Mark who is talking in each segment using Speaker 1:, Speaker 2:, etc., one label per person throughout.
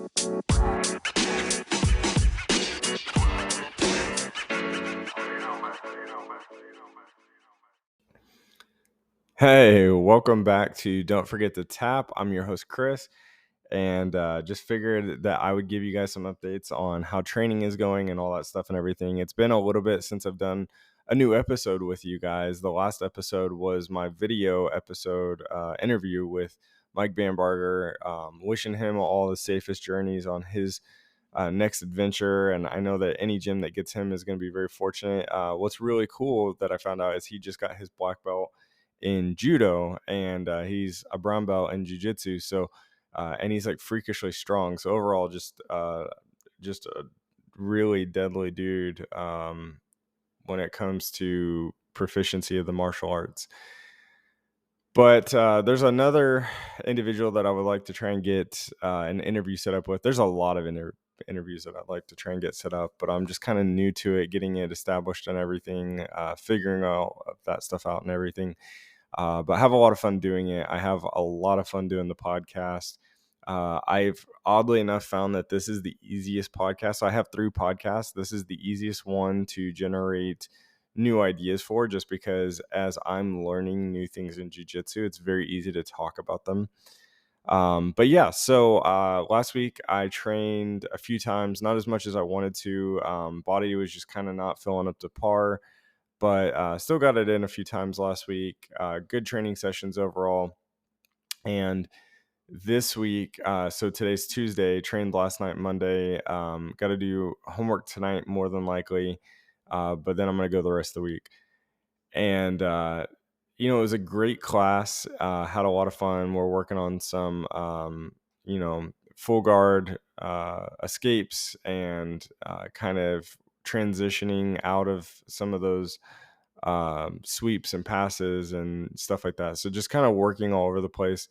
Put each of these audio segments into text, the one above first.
Speaker 1: Hey, welcome back to Don't Forget to Tap. I'm your host, Chris, and just figured that I would give you guys some updates on how training is going and all that stuff and everything. It's been a little bit since I've done a new episode with you guys. The last episode was my video episode interview with Mike Bambarger, wishing him all the safest journeys on his next adventure. And I know that any gym that gets him is going to be very fortunate. What's really cool that I found out is he just got his black belt in judo, and he's a brown belt in jiu-jitsu. So and he's like freakishly strong. So overall, just a really deadly dude when it comes to proficiency of the martial arts. But there's another individual that I would like to try and get an interview set up with. There's a lot of interviews that I'd like to try and get set up, but I'm just kind of new to it, getting it established and everything, figuring all of that stuff out and everything. But I have a lot of fun doing it. I have a lot of fun doing the podcast. I've oddly enough found that this is the easiest podcast. So I have 3 podcasts. This is the easiest one to generate new ideas for, just because as I'm learning new things in jiu-jitsu, it's very easy to talk about them. But yeah, so last week I trained a few times, not as much as I wanted to. Body was just kind of not filling up to par, but still got it in a few times last week. Good training sessions overall. And this week, so today's Tuesday, trained last night, Monday. Got to do homework tonight, more than likely. But then I'm going to go the rest of the week. And, it was a great class. Had a lot of fun. We're working on some, full guard escapes and kind of transitioning out of some of those sweeps and passes and stuff like that. So just kind of working all over the place.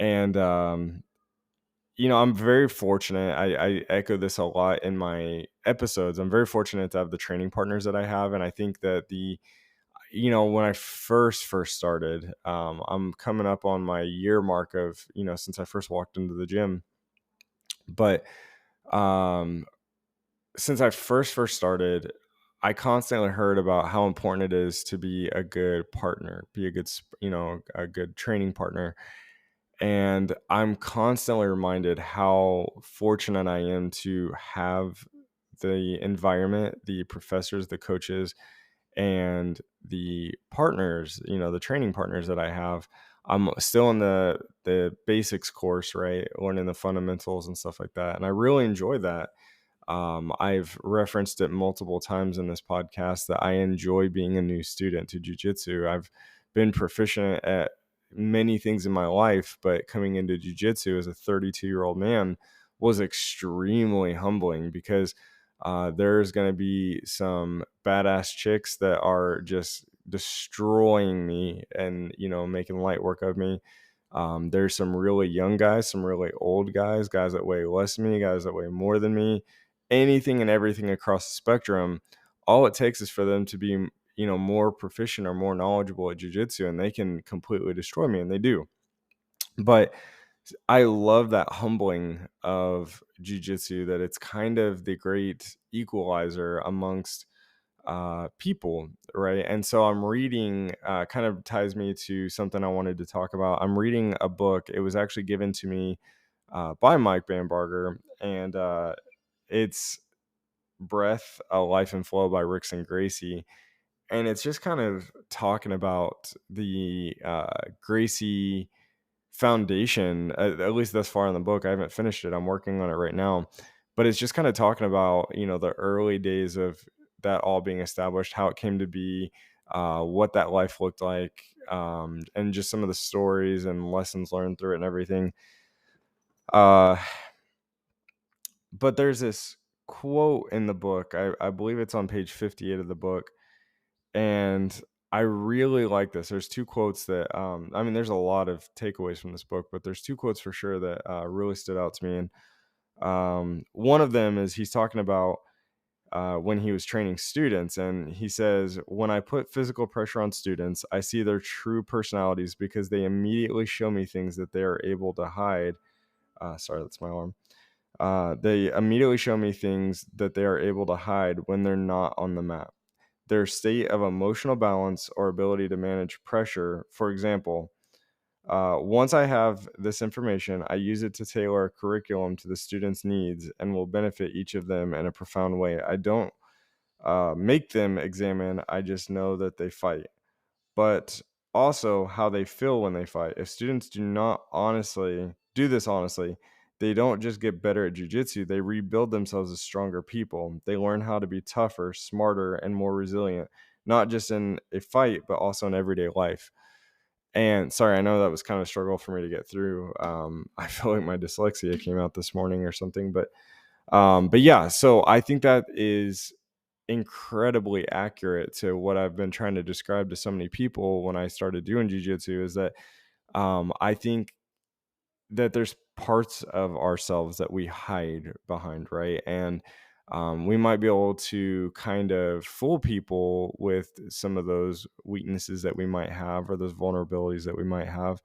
Speaker 1: And, I'm very fortunate. I echo this a lot in my episodes. I'm very fortunate to have the training partners that I have. And I think that when I first started, I'm coming up on my year mark of, since I first walked into the gym. But since I first started, I constantly heard about how important it is to be a good partner, be a good, a good training partner. And I'm constantly reminded how fortunate I am to have the environment, the professors, the coaches, and the partners, the training partners that I have. I'm still in the basics course, right? Learning the fundamentals and stuff like that. And I really enjoy that. I've referenced it multiple times in this podcast that I enjoy being a new student to jiu-jitsu. I've been proficient at many things in my life, but coming into jiu-jitsu as a 32-year-old man was extremely humbling, because there's going to be some badass chicks that are just destroying me and, making light work of me. There's some really young guys, some really old guys that weigh less than me, guys that weigh more than me, anything and everything across the spectrum. All it takes is for them to be, more proficient or more knowledgeable at jiu-jitsu, and they can completely destroy me, and they do. But I love that humbling of jiu-jitsu, that it's kind of the great equalizer amongst people, right? And so I'm reading, kind of ties me to something I wanted to talk about. I'm reading a book. It was actually given to me by Mike Bambarger, and it's Breath, A Life and Flow by Rickson Gracie. And it's just kind of talking about the Gracie foundation, at least thus far in the book. I haven't finished it. I'm working on it right now. But it's just kind of talking about, the early days of that all being established, how it came to be, what that life looked like, and just some of the stories and lessons learned through it and everything. But there's this quote in the book. I believe it's on page 58 of the book. And I really like this. There's 2 quotes that, there's a lot of takeaways from this book, but there's 2 quotes for sure that really stood out to me. And one of them is, he's talking about when he was training students, and he says, "When I put physical pressure on students, I see their true personalities, because they immediately show me things that they are able to hide." Sorry, that's my alarm. They immediately show me things that they are able to hide when they're not on the mat. Their state of emotional balance or ability to manage pressure. For example, once I have this information, I use it to tailor a curriculum to the students' needs and will benefit each of them in a profound way. I don't make them examine, I just know that they fight, but also how they feel when they fight. If students do not honestly do this honestly, they don't just get better at jujitsu, they rebuild themselves as stronger people. They learn how to be tougher, smarter, and more resilient, not just in a fight, but also in everyday life. And sorry, I know that was kind of a struggle for me to get through. I feel like my dyslexia came out this morning or something, but yeah, so I think that is incredibly accurate to what I've been trying to describe to so many people when I started doing jujitsu. Is that I think that there's parts of ourselves that we hide behind, right? And we might be able to kind of fool people with some of those weaknesses that we might have or those vulnerabilities that we might have,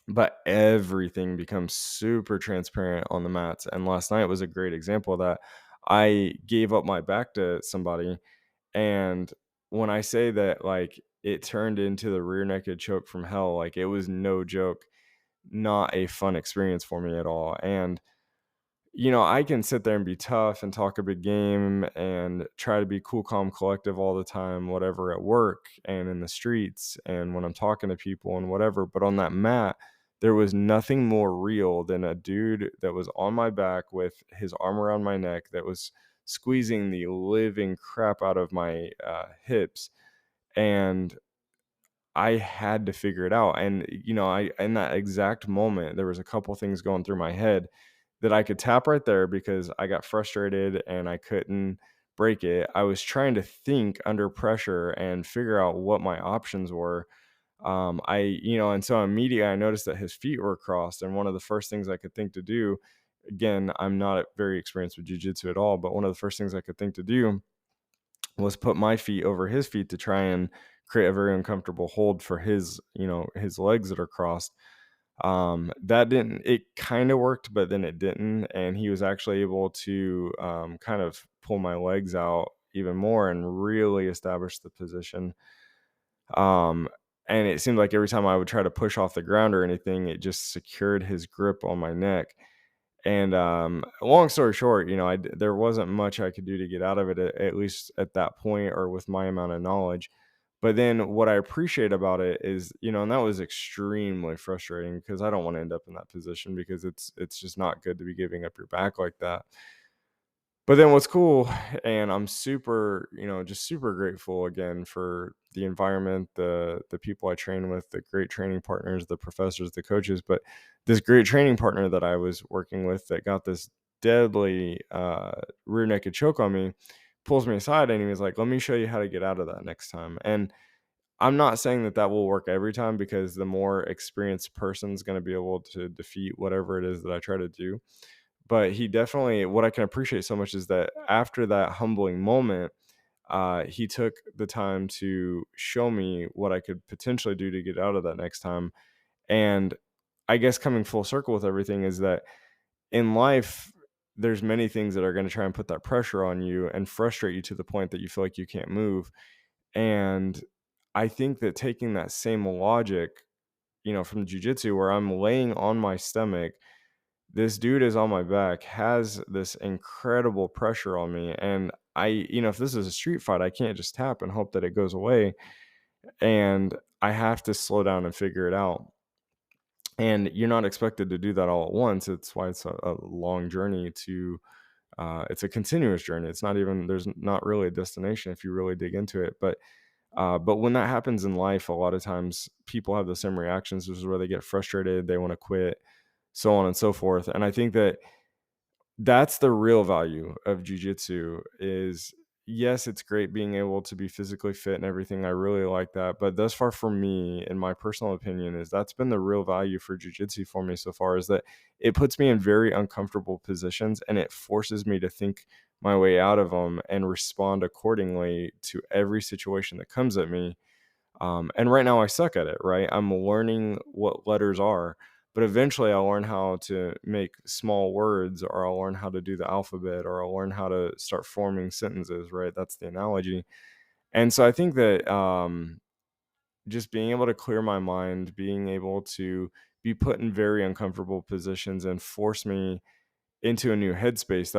Speaker 1: but everything becomes super transparent on the mats. And last night was a great example of that. I gave up my back to somebody, and when I say that, like, it turned into the rear naked choke from hell, like, it was no joke, not a fun experience for me at all. And I can sit there and be tough and talk a big game and try to be cool, calm, collective all the time, whatever, at work and in the streets and when I'm talking to people and whatever. But on that mat, there was nothing more real than a dude that was on my back with his arm around my neck that was squeezing the living crap out of my hips. And I had to figure it out. And, I, in that exact moment, there was a couple things going through my head that I could tap right there because I got frustrated and I couldn't break it. I was trying to think under pressure and figure out what my options were. And so immediately I noticed that his feet were crossed. And one of the first things I could think to do, again, I'm not very experienced with jujitsu at all, but one of the first things I could think to do was put my feet over his feet to try and create a very uncomfortable hold for his legs that are crossed. That didn't, it kind of worked, but then it didn't. And he was actually able to kind of pull my legs out even more and really establish the position. Um, and it seemed like every time I would try to push off the ground or anything, it just secured his grip on my neck. And long story short, there wasn't much I could do to get out of it, at least at that point, or with my amount of knowledge. But then what I appreciate about it is, and that was extremely frustrating because I don't want to end up in that position because it's just not good to be giving up your back like that. But then what's cool, and I'm super, just super grateful again for the environment, the people I train with, the great training partners, the professors, the coaches, but this great training partner that I was working with that got this deadly rear naked choke on me pulls me aside and he was like, "Let me show you how to get out of that next time." And I'm not saying that that will work every time because the more experienced person's going to be able to defeat whatever it is that I try to do. But he definitely, what I can appreciate so much is that after that humbling moment, he took the time to show me what I could potentially do to get out of that next time. And I guess coming full circle with everything is that in life, there's many things that are going to try and put that pressure on you and frustrate you to the point that you feel like you can't move. And I think that taking that same logic, from jujitsu, where I'm laying on my stomach, this dude is on my back, has this incredible pressure on me. And if this is a street fight, I can't just tap and hope that it goes away. And I have to slow down and figure it out. And you're not expected to do that all at once. It's why it's a long journey it's a continuous journey. There's not really a destination if you really dig into it. But when that happens in life, a lot of times people have the same reactions. This is where they get frustrated, they want to quit, so on and so forth. And I think that that's the real value of jujitsu is, yes, it's great being able to be physically fit and everything. I really like that. But thus far for me, in my personal opinion, is that's been the real value for jujitsu for me so far, is that it puts me in very uncomfortable positions and it forces me to think my way out of them and respond accordingly to every situation that comes at me. And right now I suck at it, right? I'm learning what letters are, but eventually I'll learn how to make small words, or I'll learn how to do the alphabet, or I'll learn how to start forming sentences, right? That's the analogy. And so I think that just being able to clear my mind, being able to be put in very uncomfortable positions and force me into a new headspace,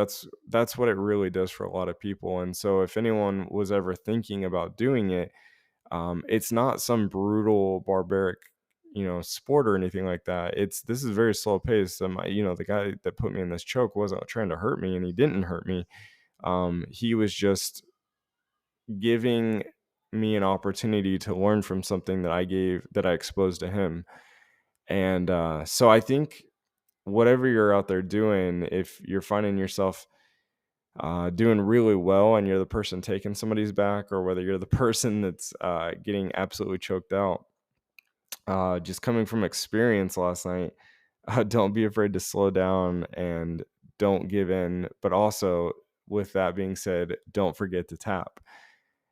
Speaker 1: that's what it really does for a lot of people. And so if anyone was ever thinking about doing it, it's not some brutal barbaric sport or anything like that. This is very slow paced. The guy that put me in this choke wasn't trying to hurt me, and he didn't hurt me. He was just giving me an opportunity to learn from something that I exposed to him. And so I think whatever you're out there doing, if you're finding yourself doing really well and you're the person taking somebody's back, or whether you're the person that's getting absolutely choked out, just coming from experience last night, don't be afraid to slow down and don't give in. But also, with that being said, don't forget to tap.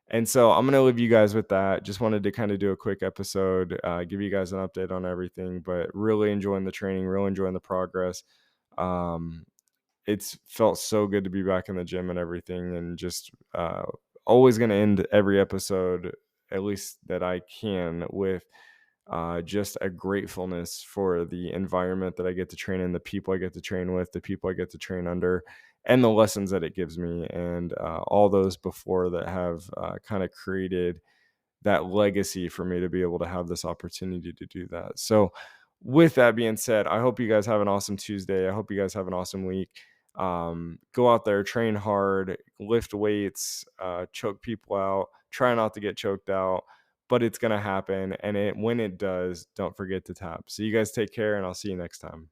Speaker 1: And so I'm going to leave you guys with that. Just wanted to kind of do a quick episode, give you guys an update on everything, but really enjoying the training, really enjoying the progress. Um, it's felt so good to be back in the gym and everything, and just always going to end every episode, at least that I can, with just a gratefulness for the environment that I get to train in, the people I get to train with, the people I get to train under, and the lessons that it gives me, and all those before that have kind of created that legacy for me to be able to have this opportunity to do that. So, with that being said, I hope you guys have an awesome Tuesday. I hope you guys have an awesome week. Go out there, train hard, lift weights, choke people out, try not to get choked out, but it's going to happen. And when it does, don't forget to tap. So, you guys take care, and I'll see you next time.